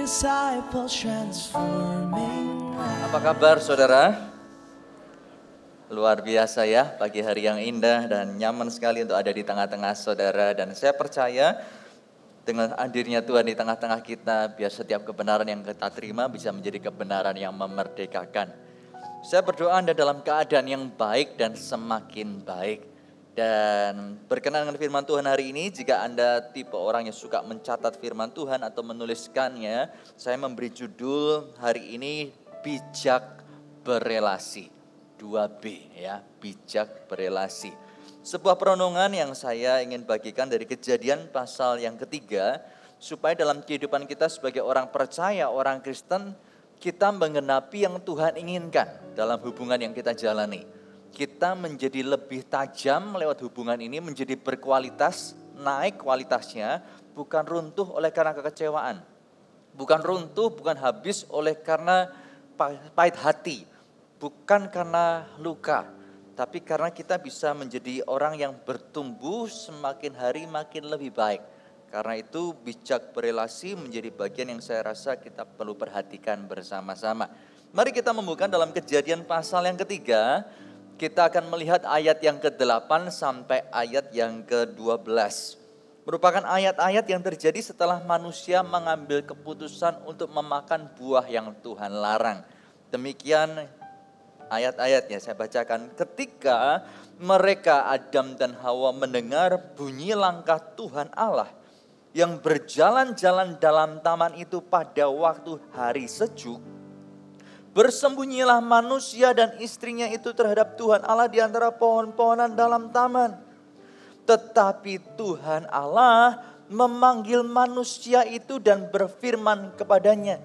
disciple transforming. Apa kabar saudara? Luar biasa ya, pagi hari yang indah dan nyaman sekali untuk ada di tengah-tengah saudara. Dan saya percaya dengan hadirnya Tuhan di tengah-tengah kita, biar setiap kebenaran yang kita terima bisa menjadi kebenaran yang memerdekakan. Saya berdoa Anda dalam keadaan yang baik dan semakin baik. Dan berkenan dengan firman Tuhan hari ini, jika Anda tipe orang yang suka mencatat firman Tuhan atau menuliskannya, saya memberi judul hari ini bijak berelasi. 2B ya, bijak berelasi. Sebuah perenungan yang saya ingin bagikan dari Kejadian pasal yang ketiga, supaya dalam kehidupan kita sebagai orang percaya, orang Kristen, kita menggenapi yang Tuhan inginkan dalam hubungan yang kita jalani. Kita menjadi lebih tajam lewat hubungan ini, menjadi berkualitas, naik kualitasnya, bukan runtuh oleh karena kekecewaan. Bukan runtuh, bukan habis oleh karena pahit hati. Bukan karena luka, tapi karena kita bisa menjadi orang yang bertumbuh semakin hari makin lebih baik. Karena itu bijak berelasi menjadi bagian yang saya rasa kita perlu perhatikan bersama-sama. Mari kita membuka dalam Kejadian pasal yang ketiga. Kita akan melihat ayat yang ke-8 sampai ayat yang ke-12. Merupakan ayat-ayat yang terjadi setelah manusia mengambil keputusan untuk memakan buah yang Tuhan larang. Demikian ayat-ayatnya saya bacakan. Ketika mereka Adam dan Hawa mendengar bunyi langkah Tuhan Allah yang berjalan-jalan dalam taman itu pada waktu hari sejuk, bersembunyilah manusia dan istrinya itu terhadap Tuhan Allah di antara pohon-pohonan dalam taman. Tetapi Tuhan Allah memanggil manusia itu dan berfirman kepadanya,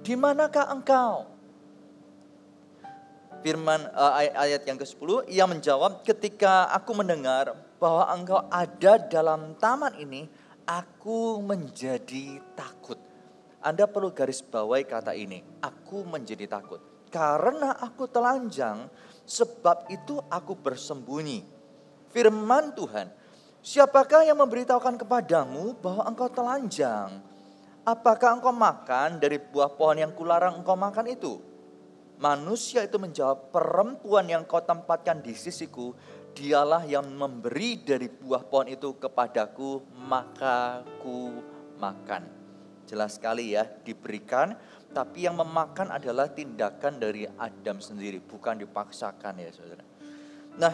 "Di manakah engkau?" Firman ayat yang ke-10, ia menjawab, "Ketika aku mendengar bahwa engkau ada dalam taman ini, aku menjadi takut." Anda perlu garis bawahi kata ini, aku menjadi takut. Karena aku telanjang, sebab itu aku bersembunyi. Firman Tuhan, siapakah yang memberitahukan kepadamu bahwa engkau telanjang? Apakah engkau makan dari buah pohon yang kularang engkau makan itu? Manusia itu menjawab, perempuan yang kau tempatkan di sisiku, dialah yang memberi dari buah pohon itu kepadaku, maka ku makan. Jelas sekali ya, diberikan, tapi yang memakan adalah tindakan dari Adam sendiri, bukan dipaksakan ya saudara. Nah,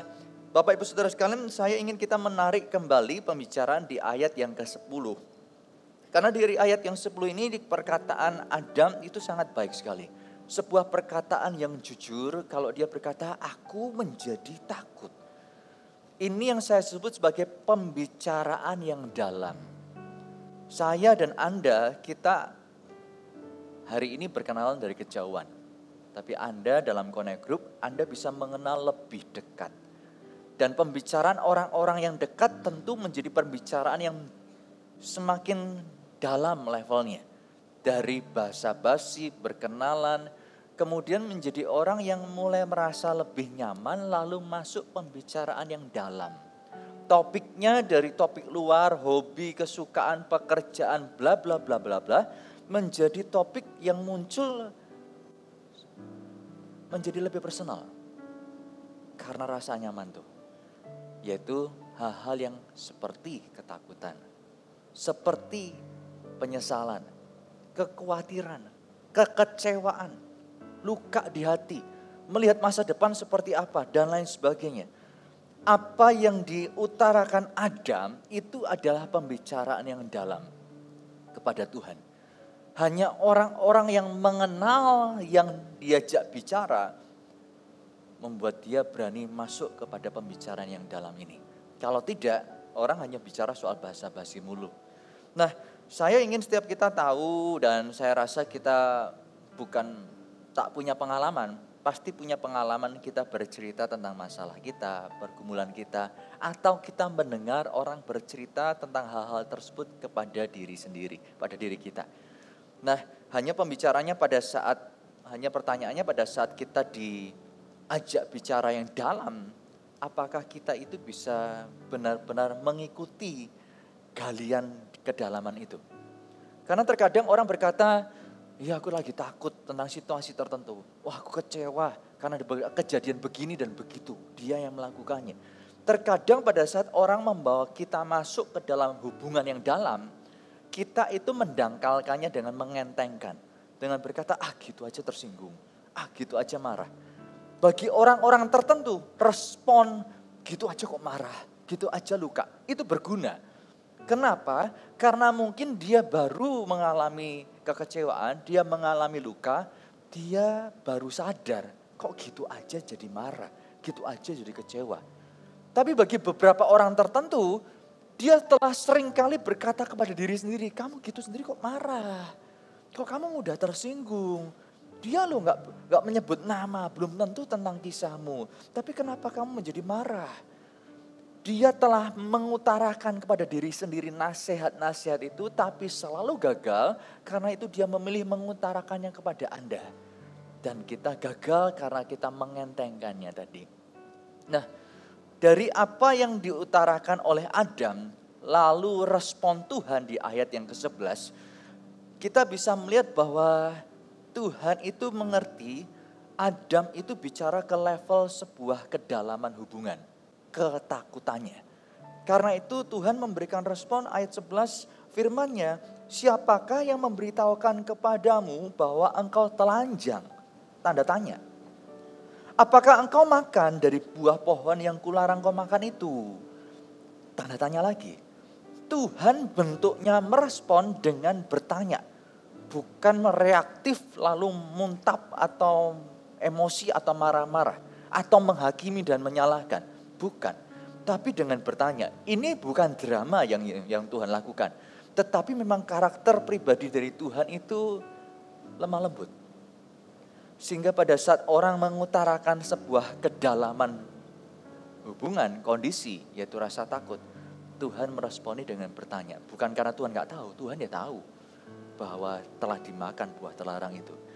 Bapak Ibu Saudara sekalian, saya ingin kita menarik kembali pembicaraan di ayat yang ke-10. Karena dari ayat yang 10 ini, di perkataan Adam itu sangat baik sekali. Sebuah perkataan yang jujur, kalau dia berkata, aku menjadi takut. Ini yang saya sebut sebagai pembicaraan yang dalam. Saya dan Anda, kita hari ini berkenalan dari kejauhan. Tapi Anda dalam Connect Group, Anda bisa mengenal lebih dekat. Dan pembicaraan orang-orang yang dekat tentu menjadi pembicaraan yang semakin dalam levelnya. Dari basa-basi, berkenalan, kemudian menjadi orang yang mulai merasa lebih nyaman, lalu masuk pembicaraan yang dalam. Topiknya dari topik luar, hobi, kesukaan, pekerjaan, bla bla bla bla bla, menjadi topik yang muncul menjadi lebih personal. Karena rasa nyaman tuh. Yaitu hal-hal yang seperti ketakutan, seperti penyesalan, kekhawatiran, kekecewaan, luka di hati, melihat masa depan seperti apa dan lain sebagainya. Apa yang diutarakan Adam itu adalah pembicaraan yang dalam kepada Tuhan. Hanya orang-orang yang mengenal yang diajak bicara membuat dia berani masuk kepada pembicaraan yang dalam ini. Kalau tidak, orang hanya bicara soal basa-basi mulu. Nah, saya ingin setiap kita tahu dan saya rasa kita bukan tak punya pengalaman. Pasti punya pengalaman kita bercerita tentang masalah kita, pergumulan kita. Atau kita mendengar orang bercerita tentang hal-hal tersebut kepada diri sendiri, pada diri kita. Nah, hanya pertanyaannya pada saat kita diajak bicara yang dalam, apakah kita itu bisa benar-benar mengikuti galian kedalaman itu. Karena terkadang orang berkata, Iya, aku lagi takut tentang situasi tertentu. Wah, aku kecewa karena ada kejadian begini dan begitu. Dia yang melakukannya. Terkadang pada saat orang membawa kita masuk ke dalam hubungan yang dalam, kita itu mendangkalkannya dengan mengentengkan. Dengan berkata, gitu aja tersinggung. Gitu aja marah. Bagi orang-orang tertentu, respon gitu aja kok marah. Gitu aja luka. Itu berguna. Kenapa? Karena mungkin dia baru mengalami kekecewaan, dia mengalami luka, dia baru sadar, kok gitu aja jadi marah, gitu aja jadi kecewa. Tapi bagi beberapa orang tertentu, dia telah seringkali berkata kepada diri sendiri, kamu gitu sendiri kok marah, kok kamu mudah tersinggung. Dia loh nggak menyebut nama, belum tentu tentang kisahmu, tapi kenapa kamu menjadi marah? Dia telah mengutarakan kepada diri sendiri nasihat-nasihat itu, tapi selalu gagal karena itu dia memilih mengutarakannya kepada Anda. Dan kita gagal karena kita mengentengkannya tadi. Nah, dari apa yang diutarakan oleh Adam, lalu respon Tuhan di ayat yang ke-11, kita bisa melihat bahwa Tuhan itu mengerti Adam itu bicara ke level sebuah kedalaman hubungan. Ketakutannya. Karena itu Tuhan memberikan respon ayat 11 firman-Nya, siapakah yang memberitahukan kepadamu bahwa engkau telanjang? Tanda tanya. Apakah engkau makan dari buah pohon yang kularang kau makan itu? Tanda tanya lagi. Tuhan bentuknya merespon dengan bertanya. Bukan mereaktif lalu muntap atau emosi atau marah-marah. Atau menghakimi dan menyalahkan. Bukan, tapi dengan bertanya. Ini bukan drama yang Tuhan lakukan. Tetapi memang karakter pribadi dari Tuhan itu lemah lembut. Sehingga pada saat orang mengutarakan sebuah kedalaman hubungan, kondisi, yaitu rasa takut. Tuhan meresponi dengan bertanya. Bukan karena Tuhan gak tahu, Tuhan ya tahu bahwa telah dimakan buah terlarang itu.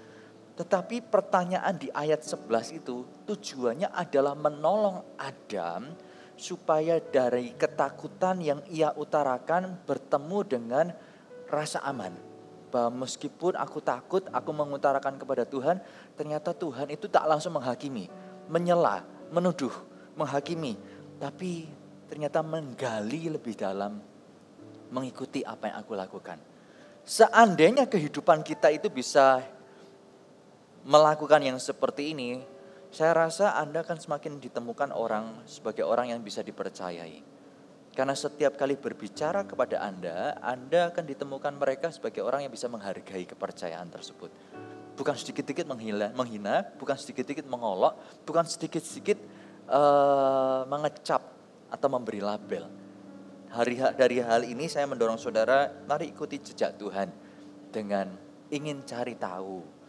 Tetapi pertanyaan di ayat 11 itu tujuannya adalah menolong Adam supaya dari ketakutan yang ia utarakan bertemu dengan rasa aman. Bahwa meskipun aku takut, aku mengutarakan kepada Tuhan, ternyata Tuhan itu tak langsung menghakimi, menyela, menuduh, menghakimi. Tapi ternyata menggali lebih dalam, mengikuti apa yang aku lakukan. Seandainya kehidupan kita itu bisa melakukan yang seperti ini, saya rasa Anda akan semakin ditemukan orang sebagai orang yang bisa dipercayai. Karena setiap kali berbicara kepada Anda akan ditemukan mereka sebagai orang yang bisa menghargai kepercayaan tersebut. Bukan sedikit-sedikit menghina, bukan sedikit-sedikit mengolok, bukan sedikit-sedikit mengecap atau memberi label. Dari hal ini saya mendorong saudara, mari ikuti jejak Tuhan dengan ingin cari tahu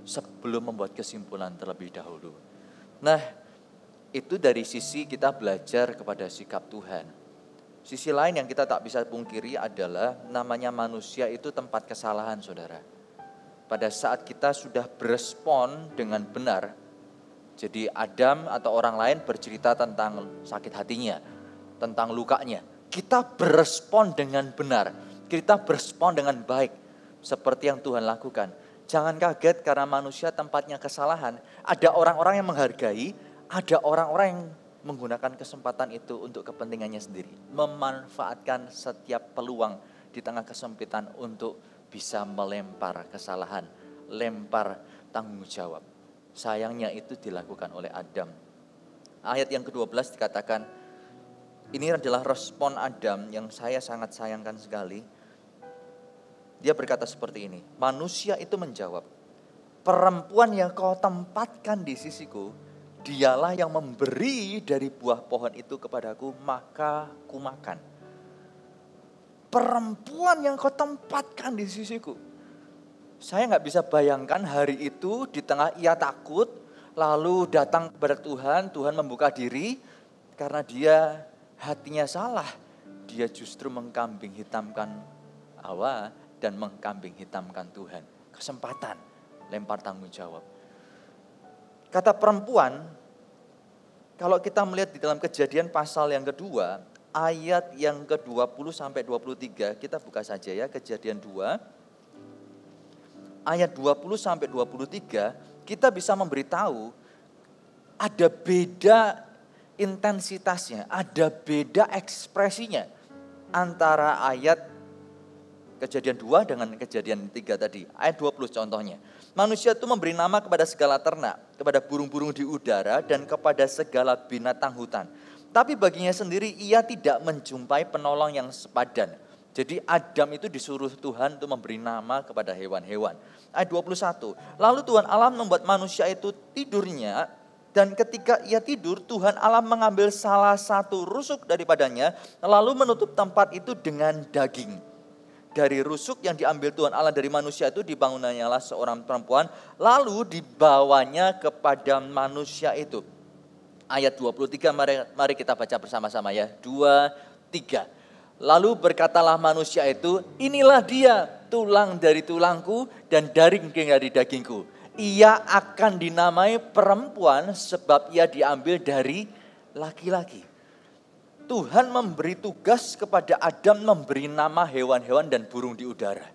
sebelum membuat kesimpulan terlebih dahulu. Nah, itu dari sisi kita belajar kepada sikap Tuhan. Sisi lain yang kita tak bisa pungkiri adalah namanya manusia itu tempat kesalahan, saudara. Pada saat kita sudah berespon dengan benar, jadi Adam atau orang lain bercerita tentang sakit hatinya, tentang lukanya. Kita berespon dengan benar, kita berespon dengan baik, seperti yang Tuhan lakukan. Jangan kaget karena manusia tempatnya kesalahan. Ada orang-orang yang menghargai, ada orang-orang yang menggunakan kesempatan itu untuk kepentingannya sendiri. Memanfaatkan setiap peluang di tengah kesempitan untuk bisa melempar kesalahan, lempar tanggung jawab. Sayangnya itu dilakukan oleh Adam. Ayat yang ke-12 dikatakan, ini adalah respon Adam yang saya sangat sayangkan sekali. Dia berkata seperti ini, manusia itu menjawab, perempuan yang kau tempatkan di sisiku, dialah yang memberi dari buah pohon itu kepadaku, maka ku makan. Perempuan yang kau tempatkan di sisiku. Saya gak bisa bayangkan hari itu di tengah ia takut, lalu datang kepada Tuhan, Tuhan membuka diri, karena dia hatinya salah. Dia justru mengkambing hitamkan Hawa dan mengkambing hitamkan Tuhan. Kesempatan, lempar tanggung jawab. Kata perempuan, kalau kita melihat di dalam Kejadian pasal yang kedua, ayat yang ke-20 sampai 23, kita buka saja ya, Kejadian 2. ayat 20 sampai 23 kita bisa memberitahu ada beda intensitasnya, ada beda ekspresinya antara ayat Kejadian 2 dengan Kejadian 3 tadi. Ayat 20 contohnya. Manusia itu memberi nama kepada segala ternak, kepada burung-burung di udara, dan kepada segala binatang hutan. Tapi baginya sendiri ia tidak menjumpai penolong yang sepadan. Jadi Adam itu disuruh Tuhan untuk memberi nama kepada hewan-hewan. Ayat 21. Lalu Tuhan Allah membuat manusia itu tidurnya, dan ketika ia tidur, Tuhan Allah mengambil salah satu rusuk daripadanya, lalu menutup tempat itu dengan daging. Dari rusuk yang diambil Tuhan Allah dari manusia itu dibangunannya lah seorang perempuan, lalu dibawanya kepada manusia itu. Ayat 23 mari kita baca bersama-sama ya. 2, 3. Lalu berkatalah manusia itu, inilah dia tulang dari tulangku dan daging dari dagingku. Ia akan dinamai perempuan sebab ia diambil dari laki-laki. Tuhan memberi tugas kepada Adam memberi nama hewan-hewan dan burung di udara.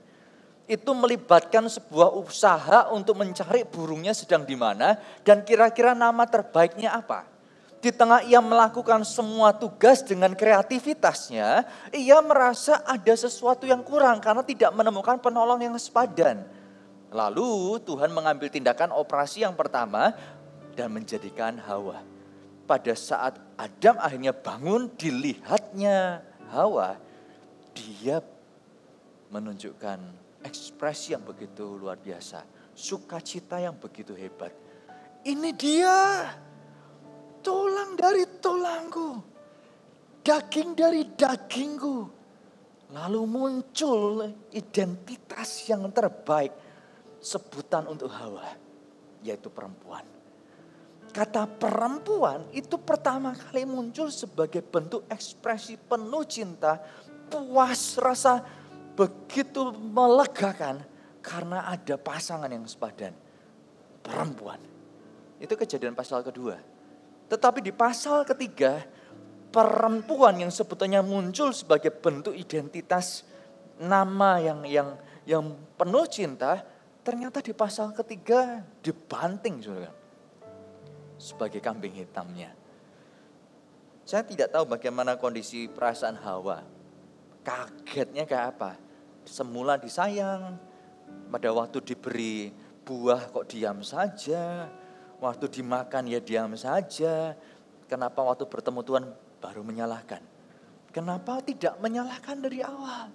Itu melibatkan sebuah usaha untuk mencari burungnya sedang di mana dan kira-kira nama terbaiknya apa. Di tengah ia melakukan semua tugas dengan kreativitasnya, ia merasa ada sesuatu yang kurang karena tidak menemukan penolong yang sepadan. Lalu Tuhan mengambil tindakan operasi yang pertama dan menjadikan Hawa. Pada saat Adam akhirnya bangun, dilihatnya Hawa, dia menunjukkan ekspresi yang begitu luar biasa, sukacita yang begitu hebat. Ini dia, tulang dari tulangku, daging dari dagingku. Lalu muncul identitas yang terbaik, sebutan untuk Hawa, yaitu perempuan. Kata perempuan itu pertama kali muncul sebagai bentuk ekspresi penuh cinta, puas, rasa begitu melegakan karena ada pasangan yang sepadan, perempuan. Itu Kejadian pasal kedua. Tetapi di pasal ketiga, perempuan yang sebetulnya muncul sebagai bentuk identitas nama yang penuh cinta, ternyata di pasal ketiga dibanting, saudara, sebagai kambing hitamnya. Saya tidak tahu bagaimana kondisi perasaan Hawa. Kagetnya kayak apa? Semula disayang, pada waktu diberi buah kok diam saja, waktu dimakan ya diam saja. Kenapa waktu bertemu Tuhan baru menyalahkan? Kenapa tidak menyalahkan dari awal?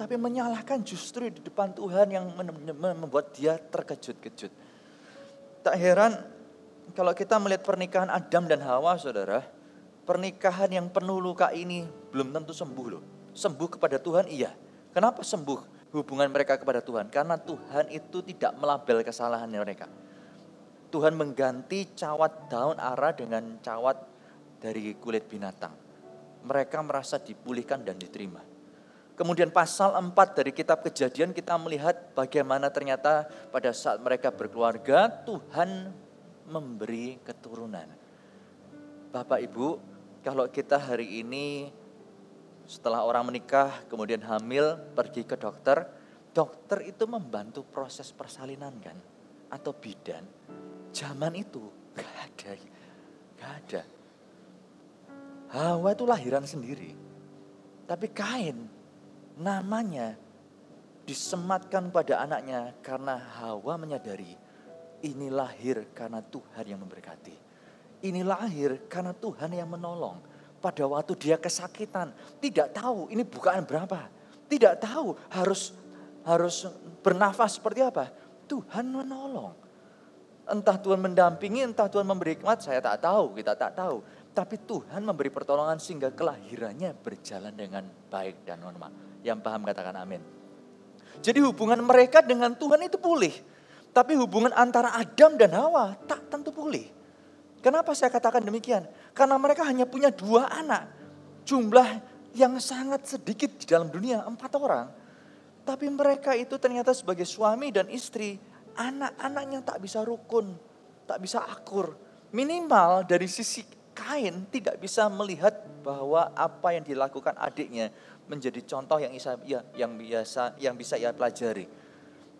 Tapi menyalahkan justru di depan Tuhan yang membuat dia terkejut-kejut. Tak heran kalau kita melihat pernikahan Adam dan Hawa, saudara, pernikahan yang penuh luka ini belum tentu sembuh loh. Sembuh kepada Tuhan iya. Kenapa sembuh hubungan mereka kepada Tuhan? Karena Tuhan itu tidak melabel kesalahan mereka. Tuhan mengganti cawat daun ara dengan cawat dari kulit binatang. Mereka merasa dipulihkan dan diterima. Kemudian pasal 4 dari kitab Kejadian kita melihat bagaimana ternyata pada saat mereka berkeluarga Tuhan memberi keturunan. Bapak Ibu, kalau kita hari ini setelah orang menikah kemudian hamil pergi ke dokter, dokter itu membantu proses persalinan kan? Atau bidan. Zaman itu gak ada. Hawa itu lahiran sendiri. Tapi Kain namanya disematkan pada anaknya karena Hawa menyadari ini lahir karena Tuhan yang memberkati. Ini lahir karena Tuhan yang menolong. Pada waktu dia kesakitan, tidak tahu ini bukaan berapa. Tidak tahu harus bernafas seperti apa. Tuhan menolong. Entah Tuhan mendampingi, entah Tuhan memberi hikmat, saya tak tahu, kita tak tahu. Tapi Tuhan memberi pertolongan sehingga kelahirannya berjalan dengan baik dan normal. Yang paham katakan amin. Jadi hubungan mereka dengan Tuhan itu pulih. Tapi hubungan antara Adam dan Hawa tak tentu pulih. Kenapa saya katakan demikian? Karena mereka hanya punya 2 anak. Jumlah yang sangat sedikit di dalam dunia, 4 orang. Tapi mereka itu ternyata sebagai suami dan istri, anak-anaknya tak bisa rukun, tak bisa akur. Minimal dari sisi Kain tidak bisa melihat bahwa apa yang dilakukan adiknya menjadi contoh yang bisa ia pelajari.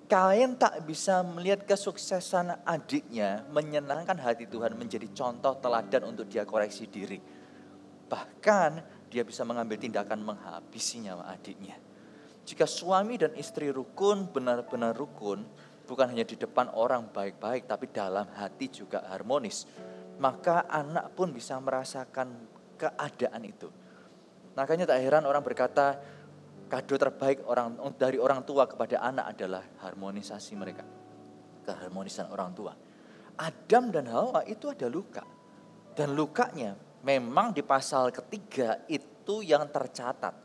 Kain tak bisa melihat kesuksesan adiknya menyenangkan hati Tuhan menjadi contoh teladan untuk dia koreksi diri. Bahkan dia bisa mengambil tindakan menghabisi nyawa adiknya. Jika suami dan istri rukun, benar-benar rukun, bukan hanya di depan orang baik-baik, tapi dalam hati juga harmonis, maka anak pun bisa merasakan keadaan itu. Makanya tak heran orang berkata, kado terbaik dari orang tua kepada anak adalah harmonisasi mereka. Keharmonisan orang tua. Adam dan Hawa itu ada luka. Dan lukanya memang di pasal ketiga itu yang tercatat.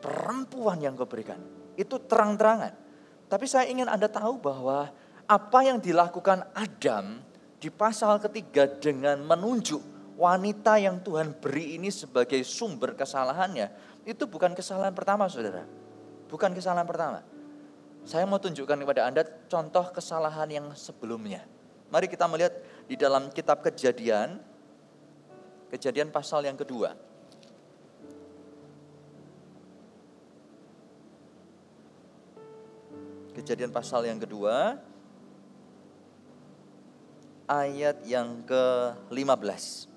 Perempuan yang kau berikan. Itu terang-terangan. Tapi saya ingin Anda tahu bahwa apa yang dilakukan Adam di pasal ketiga dengan menunjuk wanita yang Tuhan beri ini sebagai sumber kesalahannya. Itu bukan kesalahan pertama, saudara. Bukan kesalahan pertama. Saya mau tunjukkan kepada Anda contoh kesalahan yang sebelumnya. Mari kita melihat di dalam kitab Kejadian. Kejadian pasal yang kedua. Kejadian pasal yang kedua, ayat yang ke-15.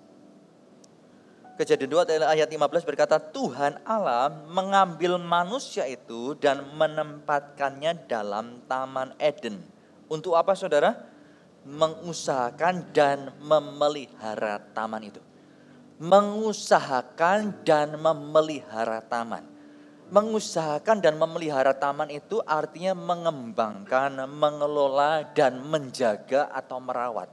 Kejadian 2 ayat 15 berkata, Tuhan Allah mengambil manusia itu dan menempatkannya dalam Taman Eden. Untuk apa, saudara? Mengusahakan dan memelihara taman itu. Mengusahakan dan memelihara taman. Mengusahakan dan memelihara taman itu artinya mengembangkan, mengelola, dan menjaga atau merawat.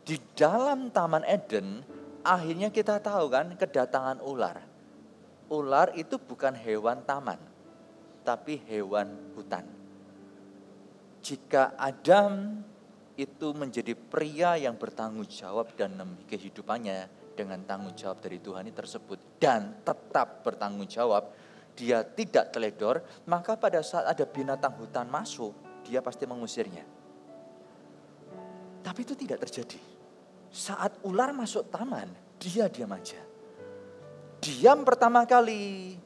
Di dalam Taman Eden, akhirnya kita tahu kan kedatangan ular. Ular itu bukan hewan taman, tapi hewan hutan. Jika Adam itu menjadi pria yang bertanggung jawab dan kehidupannya dengan tanggung jawab dari Tuhan tersebut dan tetap bertanggung jawab, dia tidak teledor, maka pada saat ada binatang hutan masuk, dia pasti mengusirnya. Tapi itu tidak terjadi. Saat ular masuk taman, dia diam aja. Diam pertama kali,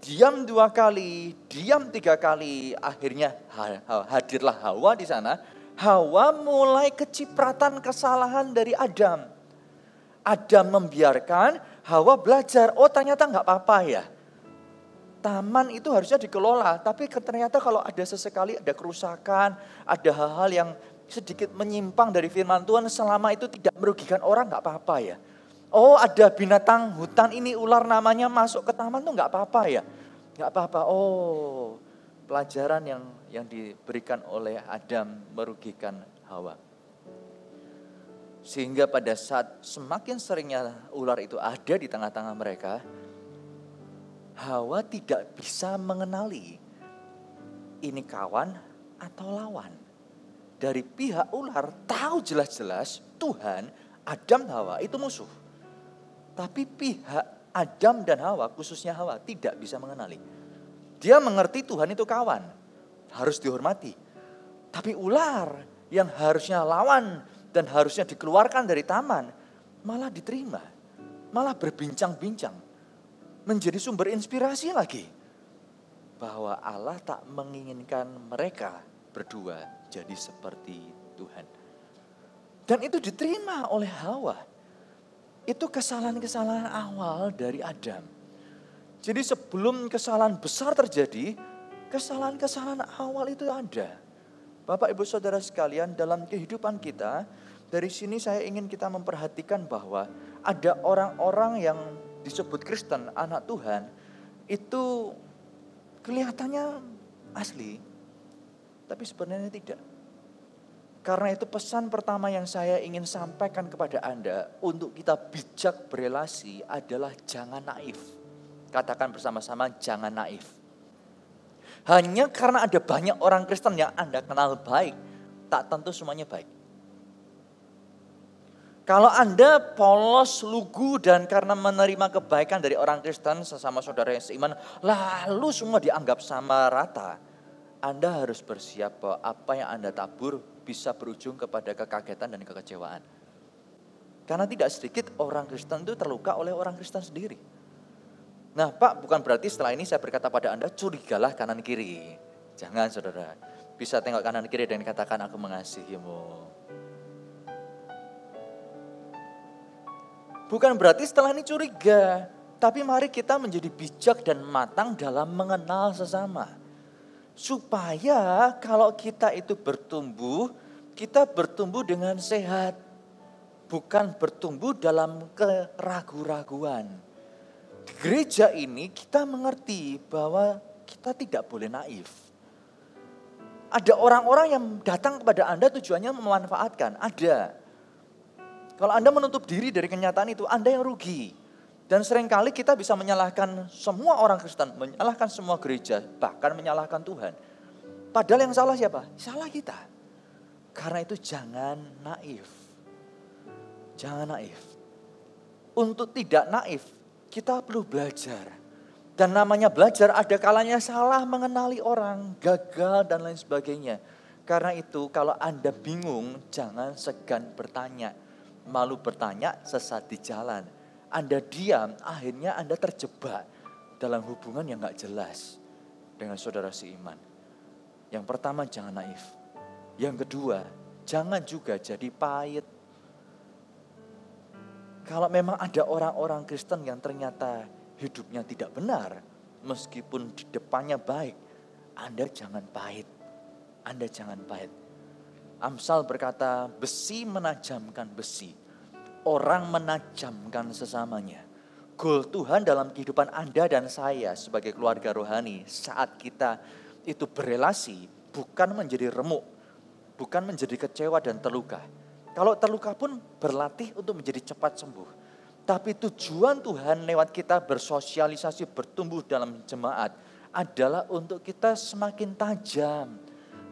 diam 2 kali, diam 3 kali. Akhirnya hadirlah Hawa di sana. Hawa mulai kecipratan kesalahan dari Adam. Adam membiarkan, Hawa belajar, oh ternyata nggak apa-apa ya. Taman itu harusnya dikelola, tapi ternyata kalau ada sesekali ada kerusakan, ada hal-hal yang sedikit menyimpang dari firman Tuhan, selama itu tidak merugikan orang nggak apa-apa ya. Oh ada binatang hutan ini ular namanya masuk ke taman tuh nggak apa-apa ya. Nggak apa-apa, oh pelajaran yang diberikan oleh Adam merugikan Hawa. Sehingga pada saat semakin seringnya ular itu ada di tengah-tengah mereka, Hawa tidak bisa mengenali ini kawan atau lawan. Dari pihak ular tahu jelas-jelas Tuhan, Adam, Hawa itu musuh. Tapi pihak Adam dan Hawa, khususnya Hawa, tidak bisa mengenali. Dia mengerti Tuhan itu kawan, harus dihormati. Tapi ular yang harusnya lawan dan harusnya dikeluarkan dari taman, malah diterima, malah berbincang-bincang. Menjadi sumber inspirasi lagi. Bahwa Allah tak menginginkan mereka berdua jadi seperti Tuhan. Dan itu diterima oleh Hawa. Itu kesalahan-kesalahan awal dari Adam. Jadi sebelum kesalahan besar terjadi, kesalahan-kesalahan awal itu ada. Bapak Ibu Saudara sekalian, dalam kehidupan kita, dari sini saya ingin kita memperhatikan bahwa ada orang-orang yang disebut Kristen, anak Tuhan, itu kelihatannya asli, tapi sebenarnya tidak. Karena itu pesan pertama yang saya ingin sampaikan kepada Anda untuk kita bijak berelasi adalah jangan naif. Katakan bersama-sama, jangan naif. Hanya karena ada banyak orang Kristen yang Anda kenal baik, tak tentu semuanya baik. Kalau Anda polos, lugu, dan karena menerima kebaikan dari orang Kristen sesama saudara yang seiman, lalu semua dianggap sama rata, Anda harus bersiap bahwa apa yang Anda tabur bisa berujung kepada kekagetan dan kekecewaan. Karena tidak sedikit orang Kristen itu terluka oleh orang Kristen sendiri. Nah Pak, bukan berarti setelah ini saya berkata pada Anda, curigalah kanan kiri. Jangan saudara. Bisa tengok kanan kiri dan katakan aku mengasihimu. Bukan berarti setelah ini curiga. Tapi mari kita menjadi bijak dan matang dalam mengenal sesama. Supaya kalau kita itu bertumbuh, kita bertumbuh dengan sehat. Bukan bertumbuh dalam keraguan-raguan. Di gereja ini kita mengerti bahwa kita tidak boleh naif. Ada orang-orang yang datang kepada Anda tujuannya memanfaatkan, ada. Kalau Anda menutup diri dari kenyataan itu, Anda yang rugi. Dan seringkali kita bisa menyalahkan semua orang Kristen, menyalahkan semua gereja, bahkan menyalahkan Tuhan. Padahal yang salah siapa? Salah kita. Karena itu jangan naif. Jangan naif. Untuk tidak naif, kita perlu belajar. Dan namanya belajar ada kalanya salah mengenali orang, gagal dan lain sebagainya. Karena itu kalau Anda bingung, jangan segan bertanya. Malu bertanya, sesat di jalan. Anda diam, akhirnya Anda terjebak dalam hubungan yang gak jelas dengan saudara seiman. Yang pertama, jangan naif. Yang kedua, jangan juga jadi pahit. Kalau memang ada orang-orang Kristen yang ternyata hidupnya tidak benar, meskipun di depannya baik, Anda jangan pahit. Anda jangan pahit. Amsal berkata, besi menajamkan besi. Orang menajamkan sesamanya. Goal Tuhan dalam kehidupan Anda dan saya sebagai keluarga rohani saat kita itu berelasi bukan menjadi remuk, bukan menjadi kecewa dan terluka. Kalau terluka pun berlatih untuk menjadi cepat sembuh. Tapi tujuan Tuhan lewat kita bersosialisasi, bertumbuh dalam jemaat adalah untuk kita semakin tajam,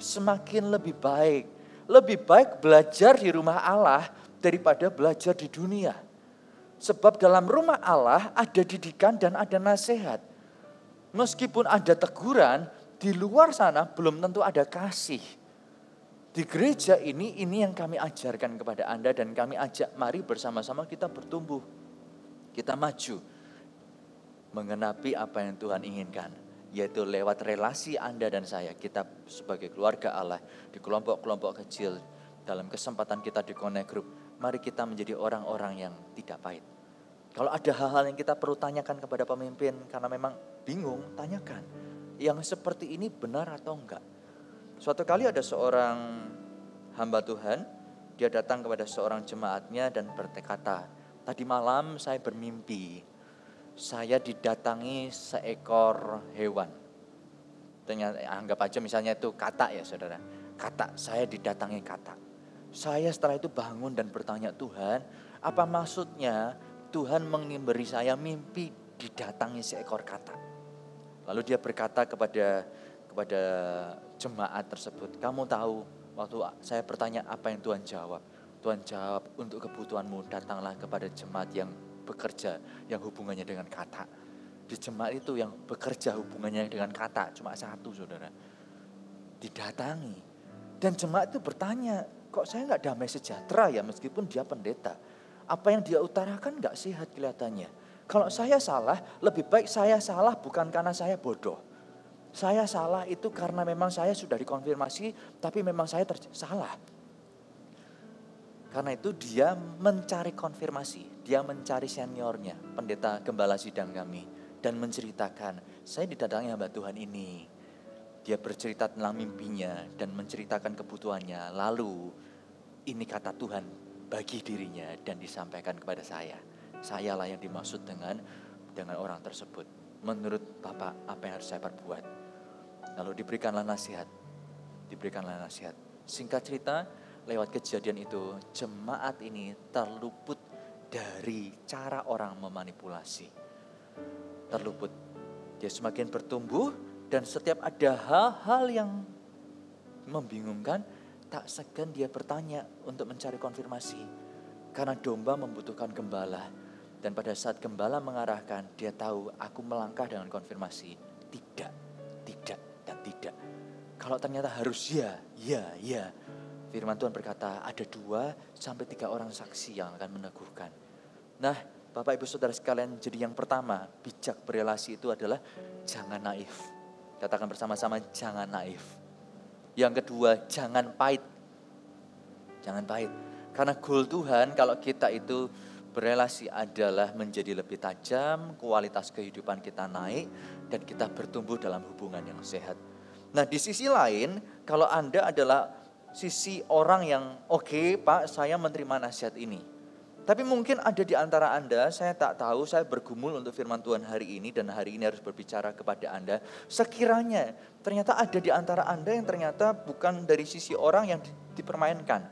semakin lebih baik. Lebih baik belajar di rumah Allah daripada belajar di dunia. Sebab dalam rumah Allah ada didikan dan ada nasihat. Meskipun ada teguran, di luar sana belum tentu ada kasih. Di gereja ini yang kami ajarkan kepada Anda dan kami ajak mari bersama-sama kita bertumbuh. Kita maju. Menggenapi apa yang Tuhan inginkan. Yaitu lewat relasi Anda dan saya. Kita sebagai keluarga Allah di kelompok-kelompok kecil. Dalam kesempatan kita di Connect Group. Mari kita menjadi orang-orang yang tidak pahit. Kalau ada hal-hal yang kita perlu tanyakan kepada pemimpin karena memang bingung, tanyakan. Yang seperti ini benar atau enggak? Suatu kali ada seorang hamba Tuhan, dia datang kepada seorang jemaatnya dan berkata, tadi malam saya bermimpi, saya didatangi seekor hewan. Ternyata, anggap aja misalnya itu katak ya saudara. Katak, saya didatangi katak. Saya setelah itu bangun dan bertanya, Tuhan, apa maksudnya Tuhan memberi saya mimpi didatangi seekor katak? Lalu dia berkata kepada jemaat tersebut, kamu tahu waktu saya bertanya apa yang Tuhan jawab? Tuhan jawab, untuk kebutuhanmu datanglah kepada jemaat yang bekerja, yang hubungannya dengan katak. Di jemaat itu yang bekerja hubungannya dengan katak cuma satu saudara. Didatangi. Dan jemaat itu bertanya, kok saya gak damai sejahtera ya meskipun dia pendeta. Apa yang dia utarakan gak sehat kelihatannya. Kalau saya salah, lebih baik saya salah bukan karena saya bodoh. Saya salah itu karena memang saya sudah dikonfirmasi, tapi memang saya salah. Karena itu dia mencari konfirmasi, dia mencari seniornya, pendeta gembala sidang kami. Dan menceritakan, saya didatangi hamba Tuhan ini. Dia bercerita tentang mimpinya dan menceritakan kebutuhannya. Lalu ini kata Tuhan bagi dirinya dan disampaikan kepada saya. Sayalah yang dimaksud dengan orang tersebut. Menurut Bapak apa yang harus saya perbuat? Lalu diberikanlah nasihat. Singkat cerita, lewat kejadian itu jemaat ini terluput dari cara orang memanipulasi. Terluput. Dia semakin bertumbuh dan setiap ada hal-hal yang membingungkan, tak segan dia bertanya untuk mencari konfirmasi. Karena domba membutuhkan gembala. Dan pada saat gembala mengarahkan, dia tahu aku melangkah dengan konfirmasi. Tidak, dan tidak. Kalau ternyata harus ya. Firman Tuhan berkata ada 2 sampai 3 orang saksi yang akan meneguhkan. Nah, Bapak Ibu Saudara sekalian, jadi yang pertama bijak berelasi itu adalah jangan naif. Katakan bersama-sama, jangan naif. Yang kedua, jangan pahit. Jangan pahit. Karena goal Tuhan kalau kita itu berelasi adalah menjadi lebih tajam, kualitas kehidupan kita naik, dan kita bertumbuh dalam hubungan yang sehat. Nah di sisi lain, kalau Anda adalah sisi orang yang oke, Pak, saya menerima nasihat ini. Tapi mungkin ada di antara Anda, saya tak tahu, saya bergumul untuk firman Tuhan hari ini dan hari ini harus berbicara kepada Anda. Sekiranya ternyata ada di antara Anda yang ternyata bukan dari sisi orang yang dipermainkan,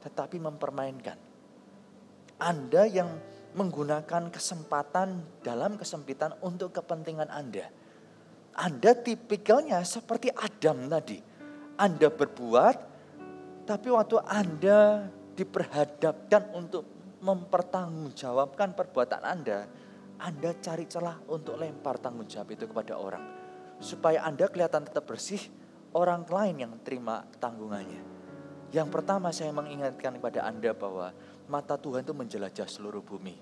tetapi mempermainkan. Anda yang menggunakan kesempatan dalam kesempitan untuk kepentingan Anda. Anda tipikalnya seperti Adam tadi. Anda berbuat, tapi waktu Anda diperhadapkan untuk mempertanggungjawabkan perbuatan Anda cari celah untuk lempar tanggung jawab itu kepada orang. Supaya Anda kelihatan tetap bersih, orang lain yang terima tanggungannya. Yang pertama saya mengingatkan kepada Anda bahwa mata Tuhan itu menjelajah seluruh bumi.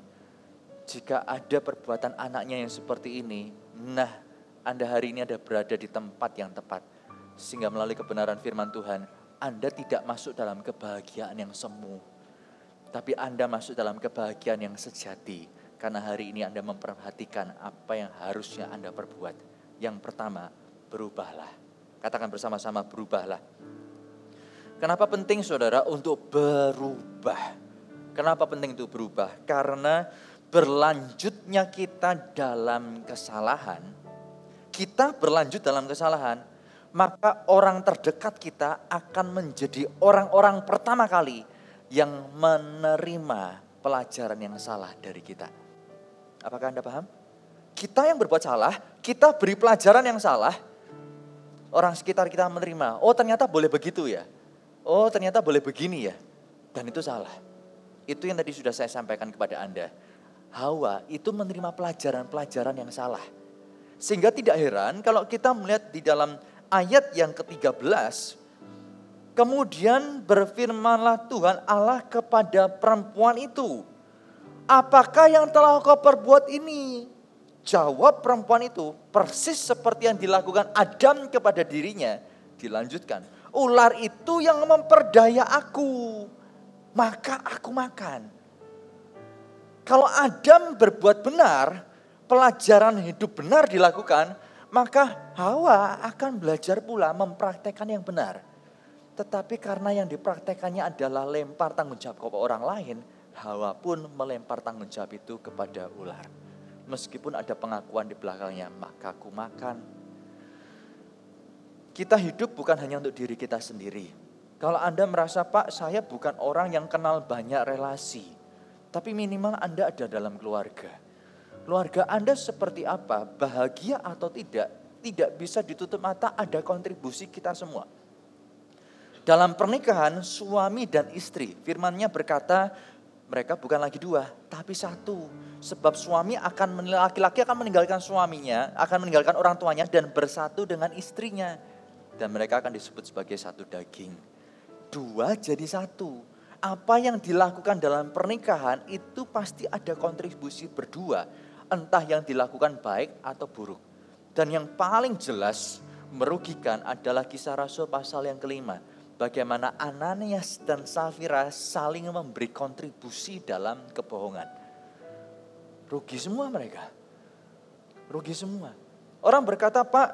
Jika ada perbuatan anaknya yang seperti ini, nah Anda hari ini ada berada di tempat yang tepat. Sehingga melalui kebenaran firman Tuhan, Anda tidak masuk dalam kebahagiaan yang semu. Tapi Anda masuk dalam kebahagiaan yang sejati. Karena hari ini Anda memperhatikan apa yang harusnya Anda perbuat. Yang pertama, berubahlah. Katakan bersama-sama, berubahlah. Kenapa penting saudara untuk berubah? Kenapa penting itu berubah? Karena berlanjutnya kita dalam kesalahan, maka orang terdekat kita akan menjadi orang-orang pertama kali yang menerima pelajaran yang salah dari kita. Apakah Anda paham? Kita yang berbuat salah, kita beri pelajaran yang salah, orang sekitar kita menerima. Oh ternyata boleh begitu ya. Oh ternyata boleh begini ya. Dan itu salah. Itu yang tadi sudah saya sampaikan kepada Anda. Hawa itu menerima pelajaran-pelajaran yang salah. Sehingga tidak heran kalau kita melihat di dalam ayat yang ke-13. Kemudian berfirmanlah Tuhan Allah kepada perempuan itu. Apakah yang telah kau perbuat ini? Jawab perempuan itu persis seperti yang dilakukan Adam kepada dirinya. Dilanjutkan. Ular itu yang memperdaya aku. Maka aku makan. Kalau Adam berbuat benar, pelajaran hidup benar dilakukan, maka Hawa akan belajar pula mempraktekkan yang benar. Tetapi karena yang dipraktekannya adalah lempar tanggung jawab ke orang lain, Hawa pun melempar tanggung jawab itu kepada ular. Meskipun ada pengakuan di belakangnya, maka aku makan. Kita hidup bukan hanya untuk diri kita sendiri. Kalau Anda merasa, Pak, saya bukan orang yang kenal banyak relasi. Tapi minimal Anda ada dalam keluarga. Keluarga Anda seperti apa, bahagia atau tidak bisa ditutup mata, ada kontribusi kita semua. Dalam pernikahan suami dan istri, firman-Nya berkata mereka bukan lagi dua, tapi satu. Sebab laki-laki akan meninggalkan suaminya, akan meninggalkan orang tuanya dan bersatu dengan istrinya. Dan mereka akan disebut sebagai satu daging. Dua jadi satu. Apa yang dilakukan dalam pernikahan itu pasti ada kontribusi berdua. Entah yang dilakukan baik atau buruk. Dan yang paling jelas merugikan adalah Kisah Rasul pasal yang ke-5. Bagaimana Ananias dan Safira saling memberi kontribusi dalam kebohongan. Rugi semua mereka. Rugi semua. Orang berkata, Pak,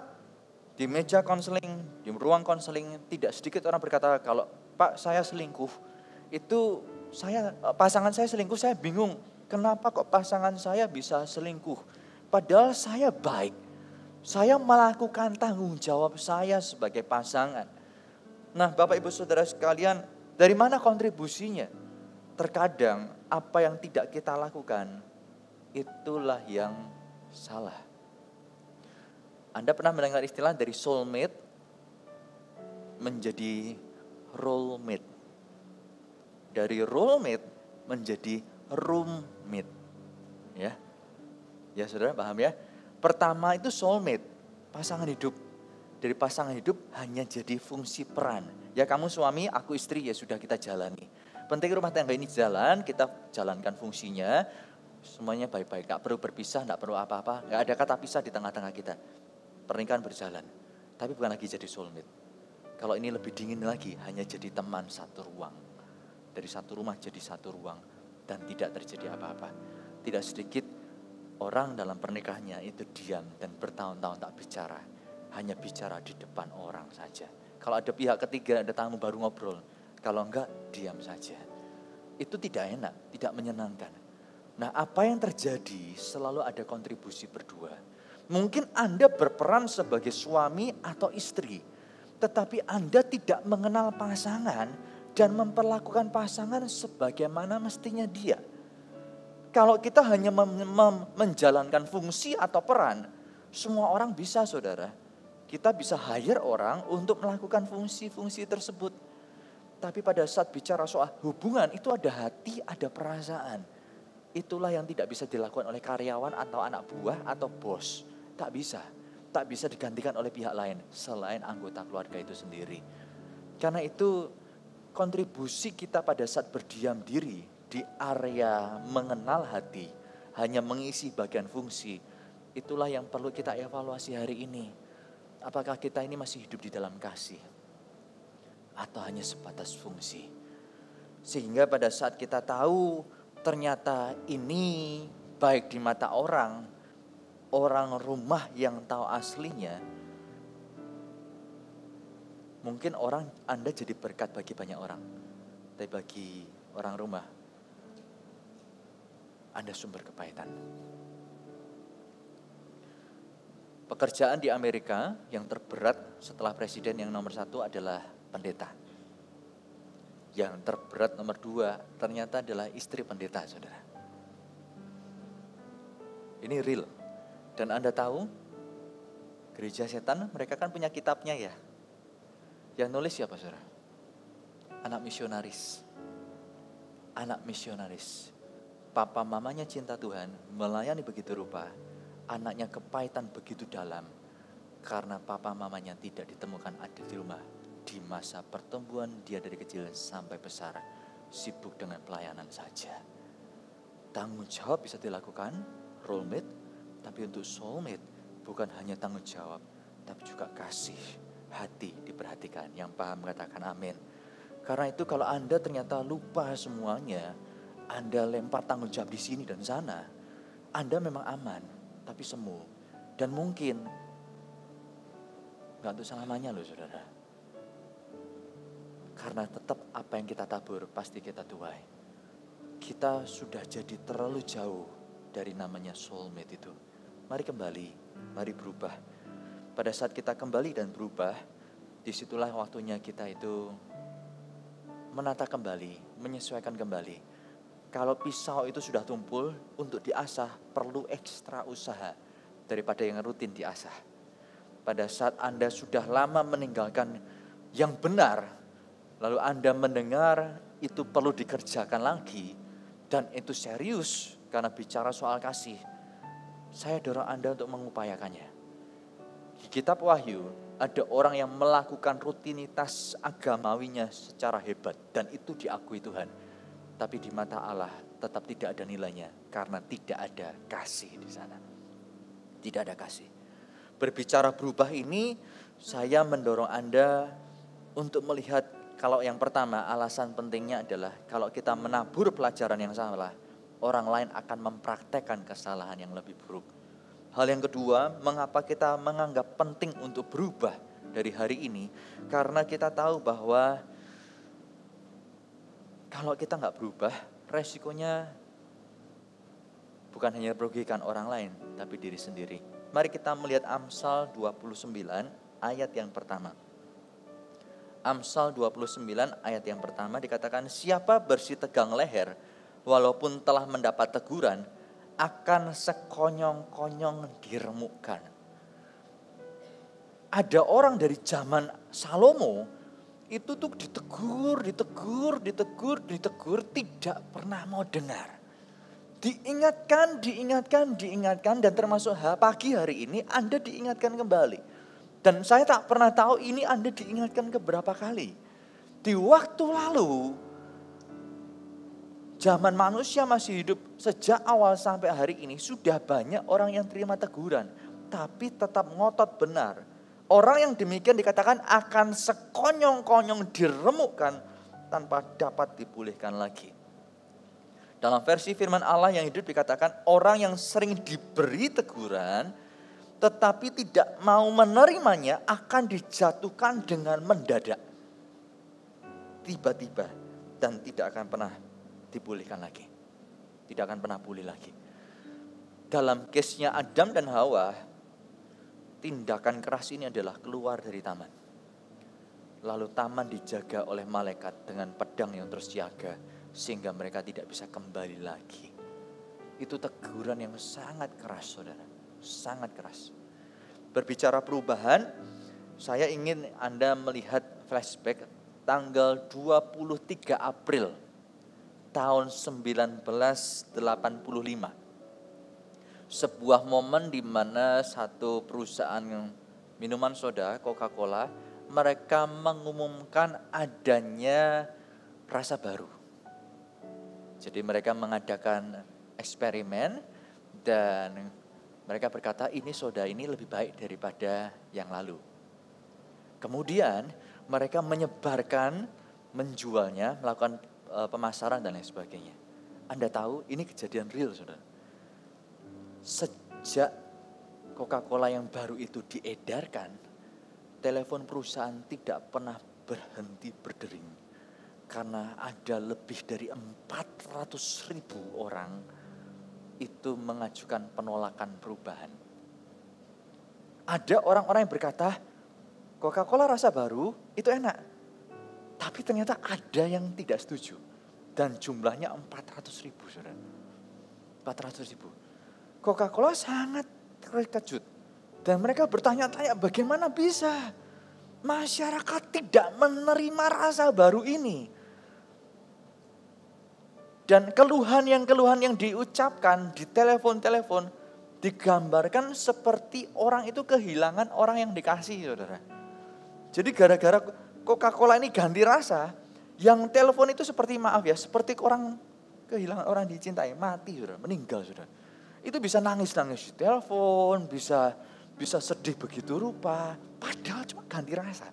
di meja konseling, di ruang konseling, tidak sedikit orang berkata, kalau Pak saya selingkuh, itu pasangan saya selingkuh, saya bingung. Kenapa kok pasangan saya bisa selingkuh? Padahal saya baik. Saya melakukan tanggung jawab saya sebagai pasangan. Nah Bapak Ibu Saudara sekalian, dari mana kontribusinya? Terkadang apa yang tidak kita lakukan, itulah yang salah. Anda pernah mendengar istilah dari soulmate menjadi roommate. Dari roommate menjadi roommate. Ya saudara paham ya? Pertama itu soulmate, pasangan hidup. Dari pasangan hidup hanya jadi fungsi peran. Ya kamu suami, aku istri, ya sudah kita jalani. Penting rumah tangga ini jalan, kita jalankan fungsinya. Semuanya baik-baik, gak perlu berpisah, gak perlu apa-apa. Gak ada kata pisah di tengah-tengah kita. Pernikahan berjalan, tapi bukan lagi jadi soulmate. Kalau ini lebih dingin lagi, hanya jadi teman satu ruang. Dari satu rumah jadi satu ruang dan tidak terjadi apa-apa. Tidak sedikit orang dalam pernikahannya itu diam dan bertahun-tahun tak bicara. Hanya bicara di depan orang saja. Kalau ada pihak ketiga, ada tamu baru ngobrol. Kalau enggak, diam saja. Itu tidak enak, tidak menyenangkan. Nah, apa yang terjadi selalu ada kontribusi berdua. Mungkin Anda berperan sebagai suami atau istri, tetapi Anda tidak mengenal pasangan dan memperlakukan pasangan sebagaimana mestinya dia. Kalau kita hanya menjalankan fungsi atau peran, semua orang bisa, saudara. Kita bisa hire orang untuk melakukan fungsi-fungsi tersebut. Tapi pada saat bicara soal hubungan, itu ada hati, ada perasaan. Itulah yang tidak bisa dilakukan oleh karyawan atau anak buah atau bos. Tak bisa. Tak bisa digantikan oleh pihak lain selain anggota keluarga itu sendiri. Karena itu kontribusi kita pada saat berdiam diri di area mengenal hati, hanya mengisi bagian fungsi. Itulah yang perlu kita evaluasi hari ini. Apakah kita ini masih hidup di dalam kasih? Atau hanya sebatas fungsi? Sehingga pada saat kita tahu ternyata ini baik di mata orang rumah yang tahu aslinya, mungkin Anda jadi berkat bagi banyak orang. Tapi bagi orang rumah, Anda sumber kepahitan. Pekerjaan di Amerika yang terberat setelah presiden yang nomor 1 adalah pendeta. Yang terberat nomor 2 ternyata adalah istri pendeta, saudara. Ini real. Dan Anda tahu, gereja setan mereka kan punya kitabnya ya. Yang nulis siapa, saudara? Anak misionaris. Anak misionaris. Papa mamanya cinta Tuhan, melayani begitu rupa. Anaknya kepahitan begitu dalam. Karena papa mamanya tidak ditemukan ada di rumah. Di masa pertumbuhan dia dari kecil sampai besar. Sibuk dengan pelayanan saja. Tanggung jawab bisa dilakukan, role mate. Tapi untuk soulmate bukan hanya tanggung jawab, tapi juga kasih, hati diperhatikan. Yang paham katakan amin. Karena itu kalau Anda ternyata lupa semuanya, Anda lempar tanggung jawab di sini dan sana, Anda memang aman, tapi semu. Dan mungkin gak untuk selamanya loh, saudara. Karena tetap apa yang kita tabur pasti kita tuai. Kita sudah jadi terlalu jauh dari namanya soulmate itu. Mari kembali, mari berubah. Pada saat kita kembali dan berubah, disitulah waktunya kita itu menata kembali, menyesuaikan kembali. Kalau pisau itu sudah tumpul, untuk diasah perlu ekstra usaha daripada yang rutin diasah. Pada saat Anda sudah lama meninggalkan yang benar, lalu Anda mendengar itu perlu dikerjakan lagi, dan itu serius karena bicara soal kasih, saya dorong Anda untuk mengupayakannya. Di kitab Wahyu, ada orang yang melakukan rutinitas agamawinya secara hebat, dan itu diakui Tuhan. Tapi di mata Allah tetap tidak ada nilainya, karena tidak ada kasih di sana. Tidak ada kasih. Berbicara berubah ini, saya mendorong Anda untuk melihat, kalau yang pertama alasan pentingnya adalah kalau kita menabur pelajaran yang salah, orang lain akan mempraktekkan kesalahan yang lebih buruk. Hal yang kedua, mengapa kita menganggap penting untuk berubah dari hari ini? Karena kita tahu bahwa kalau kita nggak berubah, resikonya bukan hanya merugikan orang lain, tapi diri sendiri. Mari kita melihat Amsal 29 ayat yang pertama. Amsal 29 ayat yang pertama dikatakan, siapa bersih tegang leher, walaupun telah mendapat teguran, akan sekonyong-konyong diremukkan. Ada orang dari zaman Salomo, itu tuh ditegur, tidak pernah mau dengar. Diingatkan, dan termasuk pagi hari ini Anda diingatkan kembali. Dan saya tak pernah tahu ini Anda diingatkan keberapa kali. Di waktu lalu, zaman manusia masih hidup sejak awal sampai hari ini, sudah banyak orang yang terima teguran, tapi tetap ngotot benar Orang yang demikian dikatakan akan sekonyong-konyong diremukkan tanpa dapat dipulihkan lagi. Dalam versi firman Allah yang hidup dikatakan orang yang sering diberi teguran tetapi tidak mau menerimanya akan dijatuhkan dengan mendadak. Tiba-tiba dan tidak akan pernah dipulihkan lagi. Tidak akan pernah pulih lagi. Dalam case-nya Adam dan Hawa, tindakan keras ini adalah keluar dari taman. Lalu taman dijaga oleh malaikat dengan pedang yang terus jaga sehingga mereka tidak bisa kembali lagi. Itu teguran yang sangat keras, saudara. Sangat keras. Berbicara perubahan, saya ingin Anda melihat flashback tanggal 23 April tahun 1985. Sebuah momen di mana satu perusahaan minuman soda, Coca-Cola, mereka mengumumkan adanya rasa baru. Jadi mereka mengadakan eksperimen dan mereka berkata ini soda ini lebih baik daripada yang lalu. Kemudian mereka menyebarkan, menjualnya, melakukan pemasaran dan lain sebagainya. Anda tahu ini kejadian real, saudara. Sejak Coca-Cola yang baru itu diedarkan, telepon perusahaan tidak pernah berhenti berdering. Karena ada lebih dari 400.000 orang itu mengajukan penolakan perubahan. Ada orang-orang yang berkata, Coca-Cola rasa baru itu enak. Tapi ternyata ada yang tidak setuju. Dan jumlahnya 400.000, saudara. 400.000. Coca-Cola sangat terkejut. Dan mereka bertanya-tanya bagaimana bisa masyarakat tidak menerima rasa baru ini. Dan keluhan yang diucapkan di telepon-telepon digambarkan seperti orang itu kehilangan orang yang dikasih, saudara. Jadi gara-gara Coca-Cola ini ganti rasa, yang telepon itu seperti maaf ya, seperti orang kehilangan orang dicintai, mati saudara, meninggal saudara. Itu bisa nangis-nangis di telepon, bisa sedih begitu rupa, padahal cuma ganti rasa.